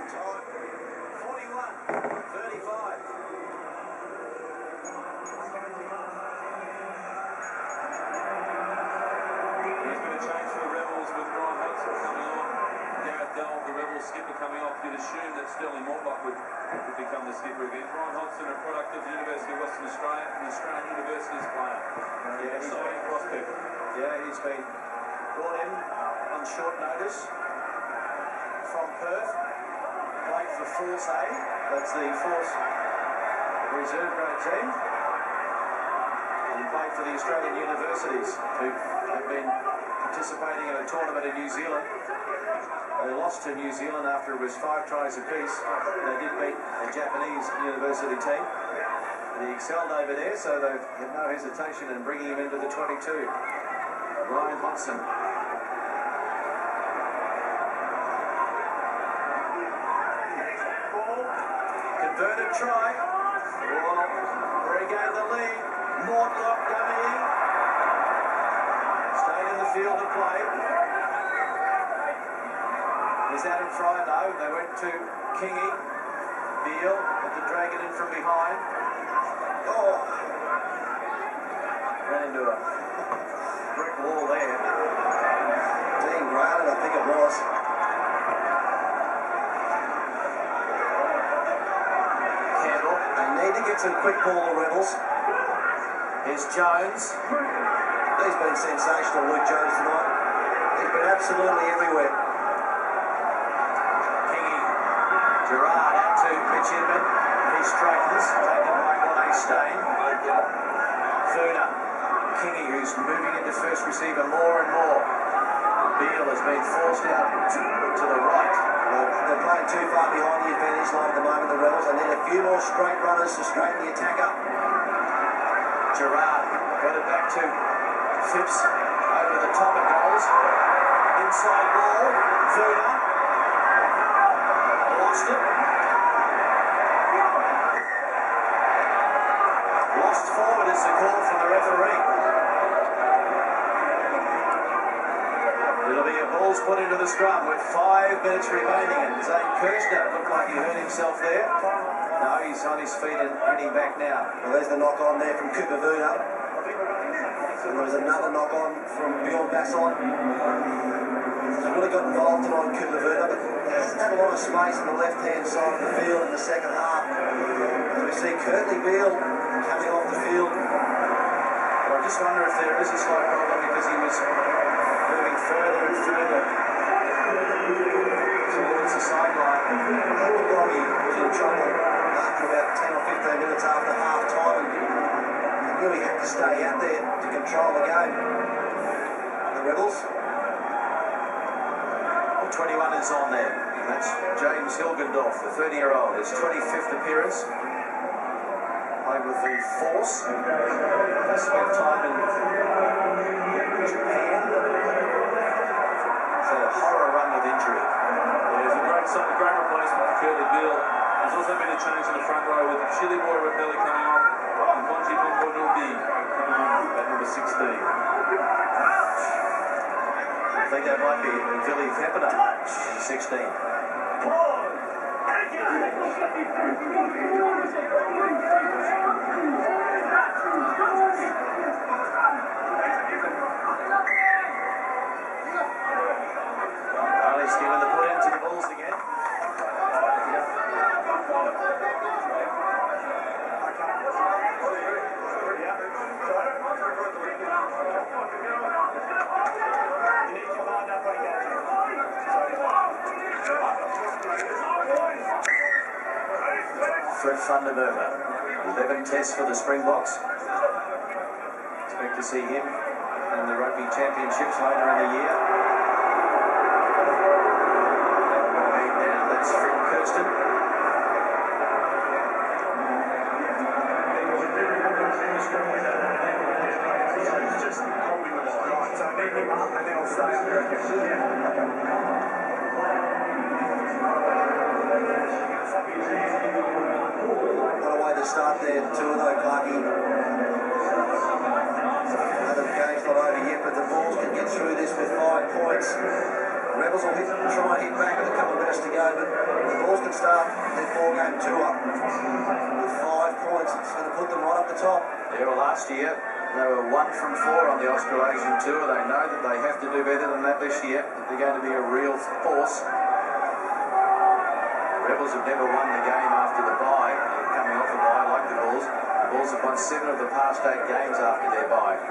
Time 41-35. The Rebels skipper coming off. You'd assume that Sterling Mortlock would become the skipper again. Brian Hodson, a product of the University of Western Australia, an Australian Universities player. Yeah, exciting prospect. Yeah, he's been brought in on short notice from Perth. Played for Force A. That's the Force Reserve grade team. And played for the Australian Universities, who have been participating in a tournament in New Zealand. They lost to New Zealand after it was 5 tries apiece. They did beat a Japanese university team. He excelled over there, so they had no hesitation in bringing him into the 22. Ryan Hodson. Converted try. Regained the lead. Mortlock dummying. Stayed in the field to play. Is Adam Fryer though? They went to Kingy. Beale had to drag it in from behind. Oh! Ran into a brick wall there. Dean Grant, I think it was. Campbell. They need to get some quick ball, the Rebels. Here's Jones. He's been sensational, Luke Jones, tonight. He's been absolutely everywhere. Gerard out to Mitch Inman. He straightens, taken by Glenn Stain. Funa. Kingy, who's moving into first receiver more and more. Beale has been forced out to the right. They're playing too far behind the advantage line at the moment, the Rebels. They need a few more straight runners to straighten the attack up. Gerard got it back to Phipps over the top of goals. Inside ball. Funa. Lost it. Lost forward is the call from the referee. It'll be a ball's put into the scrum with 5 minutes remaining, and Zane Kirshner looked like he hurt himself there. No, he's on his feet and heading back now. Well, there's the knock on there from Cooper Vuna. And there was another knock on from Bjorn Basson. He's really got involved tonight, Cooper Vuna, but there's had a lot of space on the left-hand side of the field in the second half. As we see Curtly Beale coming off the field. But I just wonder if there is a slight problem because he was moving further and further towards the sideline. It looked like he was in trouble after about 10 or 15 minutes after half-time. He really had to stay out there to control the game. The Rebels. 21 is on there. That's James Hilgendorf, the 30-year-old. His 25th appearance. Played with the Force. Spent time in Japan. It's had a horror run with injury. Yeah, it's a great replacement for Curtly Beale. There's also been a change in the front row with Chili Boy Rapelli coming off and Bonji Bombodulbi coming on at number 16. I think that might be Billy Pepper in 16. Riley's giving the put into the balls again. Fred Funderburger, 11 tests for the Springboks. Expect to see him in the Rugby Championships later in the year. Down, that's Fred Kirsten. What a way to start there, 2-0 Clarkie. Another game's not over yet, but the Bulls can get through this with 5 points. Rebels will try and hit back with a couple of minutes to go, but the Bulls can start their 4-game tour with 5 points. It's going to put them right up the top. Yeah, well, last year they were 1 from 4 on the Australasian tour. They know that they have to do better than that this year, that they're going to be a real force. Rebels have never won the game after the bye, coming off a bye like the Bulls. The Bulls have won 7 of the past 8 games after their bye.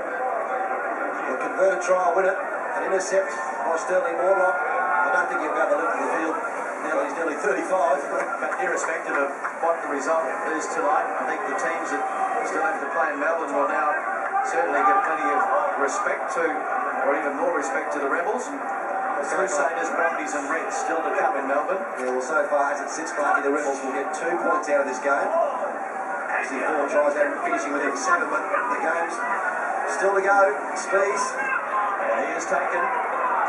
A converted try will win it. An intercept by Sterling Morlock. I don't think he'll be able to lift the field. He's nearly 35. But irrespective of what the result is tonight, I think the teams that still have to play in Melbourne will now certainly get plenty of respect to, or even more respect to the Rebels. Crusaders, Brumbies and Reds still to come in Melbourne. Yeah, well, so far as it sits, Clarky, the Rebels will get 2 points out of this game. Obviously 4 tries out, finishing within 7, but the game's still to go. Spees. And he has taken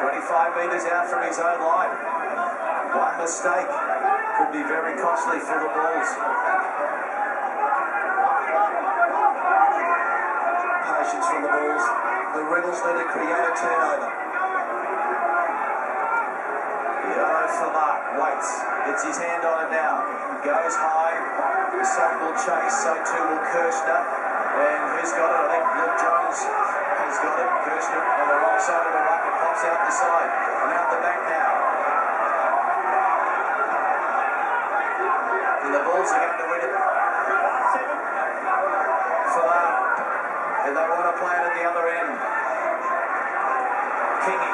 25 metres out from his own line. One mistake could be very costly for the Bulls. Patience from the Bulls. The Rebels need to create a turnover. Yellow for Mark, waits, gets his hand on it now, goes high, the sun will chase, so too will Kirshner, and who's got it? I think Luke Jones has got it. Kirshner on the wrong side of the ruck, it pops out the side, and out the back now. And the Bulls are going to win it. For that, and they want to play it at the other end. Kingy.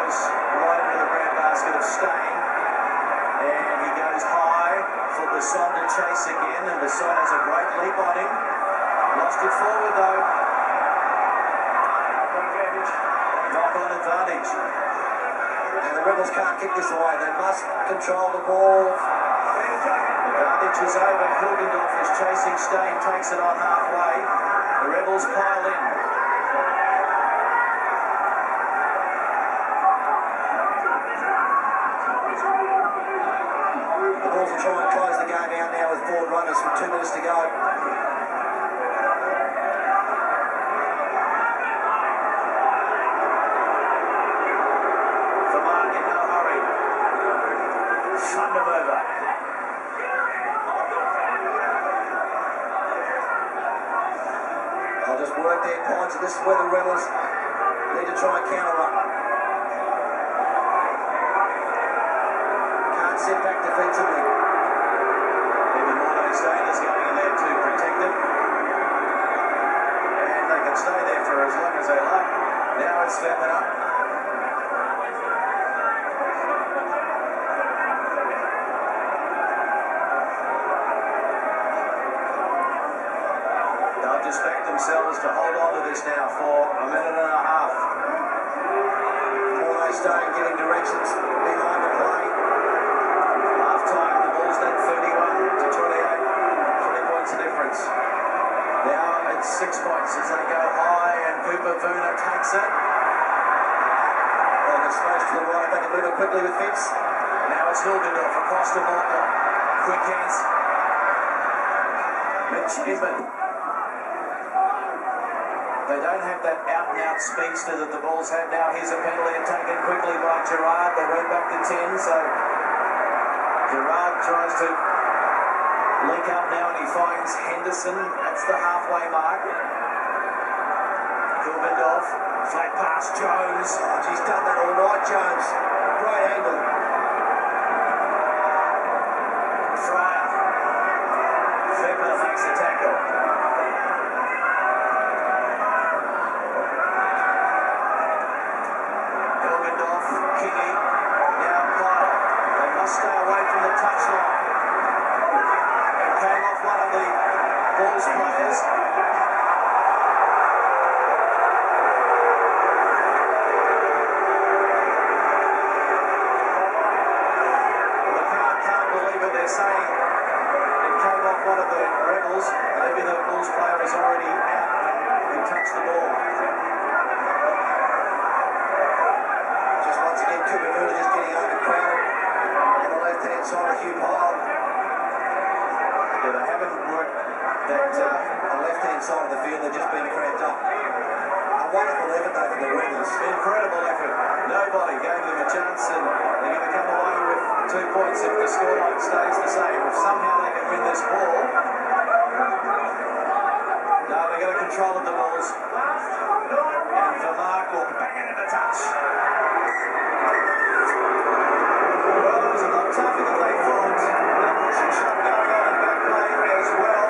Right into the breadbasket of Stain, and he goes high for Besson to chase again, and Besson has a great leap on him. Lost it forward though. Knock-on advantage. And the Rebels can't kick this away. They must control the ball. Advantage is over. Hilgendorf is chasing Stain, takes it on halfway. The Rebels pile in. Try and close the game out now with 4 runners with 2 minutes to go. For Mark in no hurry. Thunder over. They'll just work their points, and this is where the Rebels need to try and counter-up. Can't sit back defensively. Stain is going in there to protect it, and they can stay there for as long as they like. Now it's flipping up. They'll just back themselves to hold on to this now for a minute and a half. Paul Stain giving directions behind the play. Half-time, the Bulls led 31 to 28. Difference. Now it's 6 points as they go high, and Cooper Vuna takes it. Well, it's close to the right. They can move it quickly with Fitz. Now it's Hilgendorf across to Morton. Quick hands. Mitch Edmund. They don't have that out-and-out speedster that the Bulls have now. Here's a penalty and taken quickly by Gerard. They went back to 10, so Gerard tries to link up now, and he finds Henderson. That's the halfway mark. Hilgendorf, flat pass, Jones. Oh, he's done that all night, Jones. Great angle. Fryer. Febler makes the tackle. Hilgendorf, Kingy, now Cott. They must stay away from the touchline. Came off one of the Bulls players. Well, the crowd can't believe it. They're saying it came off one of the Rebels. Maybe the Bulls player is already out when he touched the ball. Just once again, Cooper Vuna just getting overcrowded on the left-hand side of Hugh Pyle. Yeah, they haven't worked that on the left-hand side of the field, they've just been cramped up. wonderful effort though for the Rebels. Incredible effort. Nobody gave them a chance, and they're going to come away with 2 points if the scoreline stays the same. If somehow they can win this ball. No, they're going to control the balls. And Vermaak will bang it into touch. Well, it was a lot tougher than they thought. That pushing shot going on in back lane as well.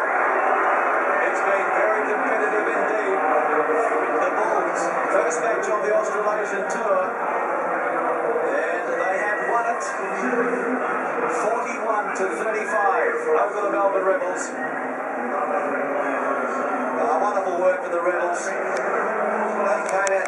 It's been very competitive indeed. The Bulls, first match on the Australasian Tour, and they have won it 41-35 over the Melbourne Rebels. Wonderful work for the Rebels. They came out